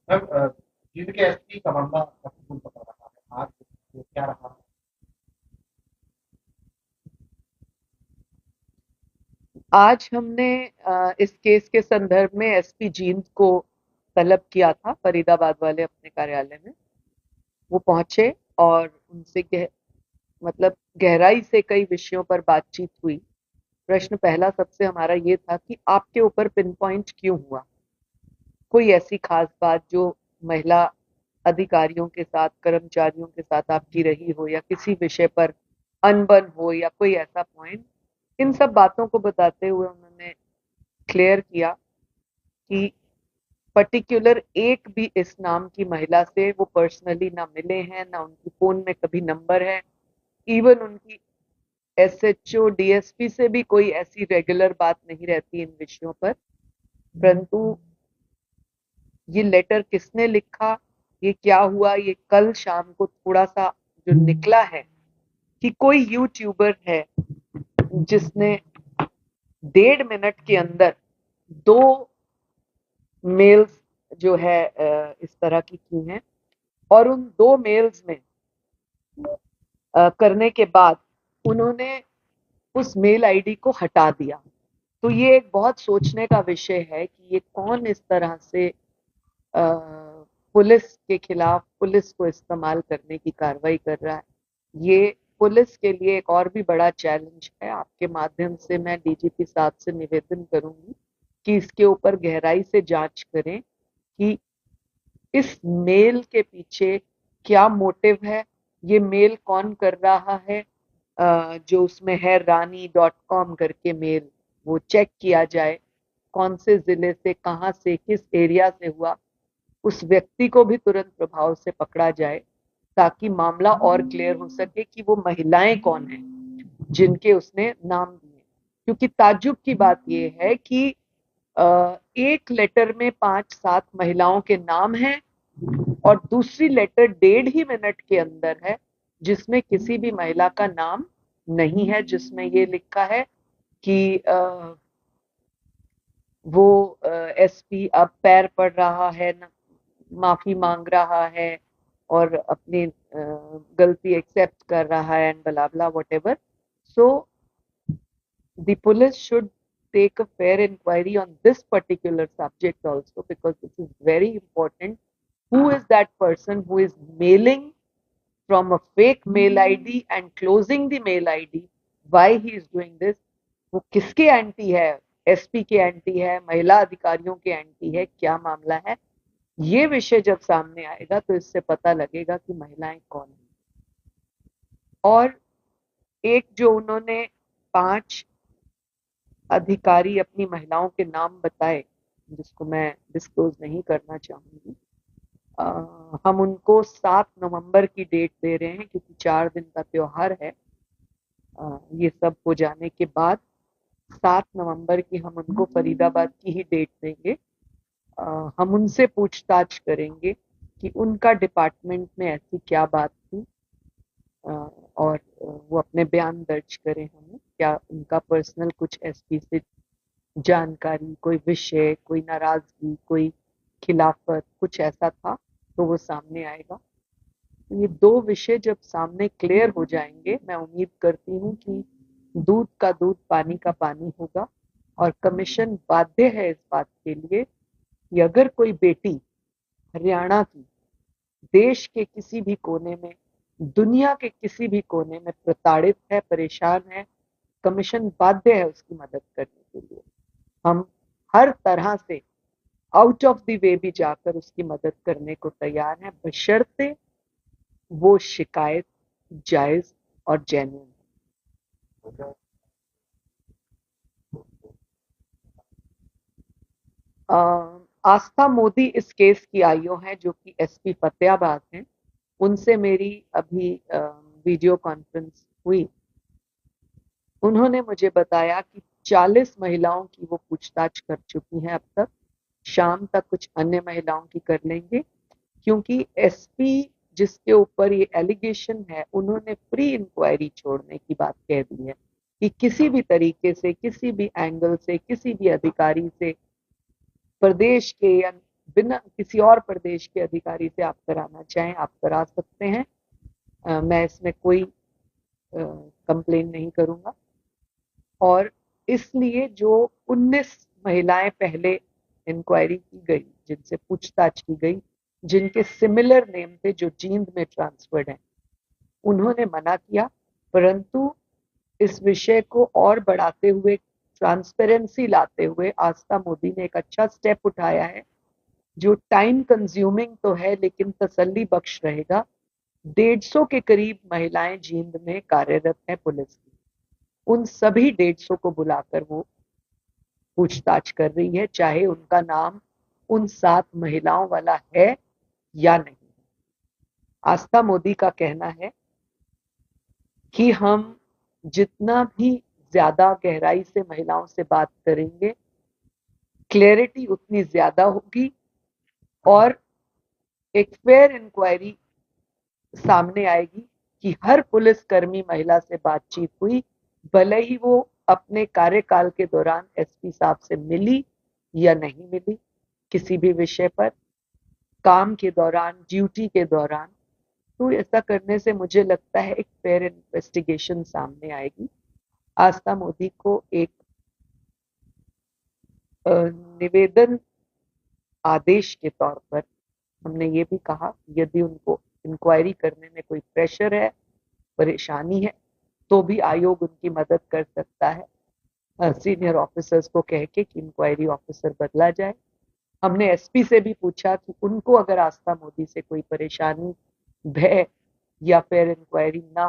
Ma'am, Jind के SP का मामला आपको पता रहा है आज ये क्या रहा? आज हमने इस केस के संदर्भ में एसपी जींद को तलब किया था फरीदाबाद वाले अपने कार्यालय में। वो पहुंचे और उनसे मतलब गहराई से कई विषयों पर बातचीत हुई। प्रश्न पहला सबसे हमारा ये था कि आपके ऊपर पिन पॉइंट क्यों हुआ? कोई ऐसी खास बात जो महिला अधिकारियों के साथ, कर्मचारियों के साथ आपकी रही हो, या किसी विषय पर अनबन हो, या कोई ऐसा पॉइंट। इन सब बातों को बताते हुए उन्होंने क्लियर किया कि पर्टिकुलर एक भी इस नाम की महिला से वो पर्सनली ना मिले हैं, ना उनकी फोन में कभी नंबर है। इवन उनकी एसएचओ डीएसपी से भी कोई ऐसी रेगुलर बात नहीं रहती इन विषयों पर। परंतु ये लेटर किसने लिखा, ये क्या हुआ, ये कल शाम को थोड़ा सा जो निकला है कि कोई यूट्यूबर है जिसने 1.5 मिनट के अंदर 2 मेल्स जो है इस तरह की हैं, और उन 2 मेल्स में करने के बाद उन्होंने उस मेल आईडी को हटा दिया। तो ये एक बहुत सोचने का विषय है कि ये कौन इस तरह से पुलिस के खिलाफ, पुलिस को इस्तेमाल करने की कार्रवाई कर रहा है। ये पुलिस के लिए एक और भी बड़ा चैलेंज है। आपके माध्यम से मैं डीजीपी साहब से निवेदन करूंगी कि इसके ऊपर गहराई से जांच करें कि इस मेल के पीछे क्या मोटिव है, ये मेल कौन कर रहा है। जो उसमें है रानी.com करके मेल, वो चेक किया जाए कौन से जिले से, कहां से, किस एरिया से हुआ। उस व्यक्ति को भी तुरंत प्रभाव से पकड़ा जाए ताकि मामला और क्लियर हो सके कि वो महिलाएं कौन हैं जिनके उसने नाम दिए। क्योंकि ताज्जुब की बात यह है कि एक लेटर में 5-7 महिलाओं के नाम हैं, और दूसरी लेटर 1.5 ही मिनट के अंदर है जिसमें किसी भी महिला का नाम नहीं है, जिसमें ये लिखा है कि वो एसपी अब पैर पड़ रहा है, माफी मांग रहा है, और अपनी गलती एक्सेप्ट कर रहा है, and blah blah whatever. So the police should take a fair inquiry on this particular subject also, because this is very important. Who is that person who is mailing from a fake mail ID and closing the mail ID? Why he is doing this? वो किसके anti है? SP के anti है, महिला अधिकारियों के anti है, क्या मामला है? ये विषय जब सामने आएगा तो इससे पता लगेगा कि महिलाएं कौन है। और एक जो उन्होंने 5 अधिकारी अपनी महिलाओं के नाम बताए, जिसको मैं डिस्क्लोज नहीं करना चाहूंगी, हम उनको 7 नवंबर की डेट दे रहे हैं क्योंकि 4 दिन का त्योहार है। ये सब हो जाने के बाद 7 नवंबर की हम उनको फरीदाबाद की ही डेट देंगे। हम उनसे पूछताछ करेंगे कि उनका डिपार्टमेंट में ऐसी क्या बात थी, और वो अपने बयान दर्ज करें। हमें क्या उनका पर्सनल कुछ एसपी से जानकारी, कोई विषय, कोई नाराजगी, कोई खिलाफत, कुछ ऐसा था तो वो सामने आएगा। ये 2 विषय जब सामने क्लियर हो जाएंगे, मैं उम्मीद करती हूँ कि दूध का दूध, पानी का पानी होगा। और कमीशन बाध्य है इस बात के लिए कि अगर कोई बेटी हरियाणा की देश के किसी भी कोने में, दुनिया के किसी भी कोने में प्रताड़ित है, परेशान है, कमीशन बाध्य है उसकी मदद करने के लिए। हम हर तरह से आउट ऑफ द वे भी जाकर उसकी मदद करने को तैयार हैं, बशर्ते वो शिकायत जायज और जेन्युइन। आस्था मोदी इस केस की आईओ हैं, जो कि एसपी फतेहाबाद हैं। उनसे मेरी अभी वीडियो कॉन्फ्रेंस हुई। उन्होंने मुझे बताया कि 40 महिलाओं की वो पूछताछ कर चुकी हैं अब तक। शाम तक कुछ अन्य महिलाओं की कर लेंगे, क्योंकि एसपी जिसके ऊपर ये एलिगेशन है, उन्होंने प्री इंक्वायरी छोड़ने की बात कह दी है कि किसी भी तरीके से, किसी भी एंगल से, किसी भी अधिकारी से, प्रदेश के या बिना किसी और प्रदेश के अधिकारी से आप कराना चाहें आप करा सकते हैं। मैं इसमें कोई कंप्लेन नहीं करूंगा। और इसलिए जो 19 महिलाएं पहले इंक्वायरी की गई, जिनसे पूछताछ की गई, जिनके सिमिलर नेम थे जो जींद में ट्रांसफर्ड हैं, उन्होंने मना किया। परंतु इस विषय को और बढ़ाते हुए, ट्रांसपेरेंसी लाते हुए आस्था मोदी ने एक अच्छा स्टेप उठाया है, जो टाइम कंज्यूमिंग तो है लेकिन तसल्ली बख्श रहेगा। 150 के करीब महिलाएं जींद में कार्यरत हैं पुलिस की। उन सभी 150 को बुलाकर वो पूछताछ कर रही है, चाहे उनका नाम उन 7 महिलाओं वाला है या नहीं। आस्था मोदी का कहना है कि हम जितना भी ज्यादा गहराई से महिलाओं से बात करेंगे, क्लैरिटी उतनी ज्यादा होगी और एक फेयर इंक्वायरी सामने आएगी कि हर पुलिसकर्मी महिला से बातचीत हुई, भले ही वो अपने कार्यकाल के दौरान एसपी साहब से मिली या नहीं मिली, किसी भी विषय पर, काम के दौरान, ड्यूटी के दौरान। तो ऐसा करने से मुझे लगता है एक फेयर इन्वेस्टिगेशन सामने आएगी। आस्था मोदी को एक निवेदन आदेश के तौर पर हमने ये भी कहा, यदि उनको इंक्वायरी करने में कोई प्रेशर है, परेशानी है, तो भी आयोग उनकी मदद कर सकता है सीनियर ऑफिसर्स को कह के कि इंक्वायरी ऑफिसर बदला जाए। हमने एसपी से भी पूछा कि उनको अगर आस्था मोदी से कोई परेशानी, भय या फिर इंक्वायरी ना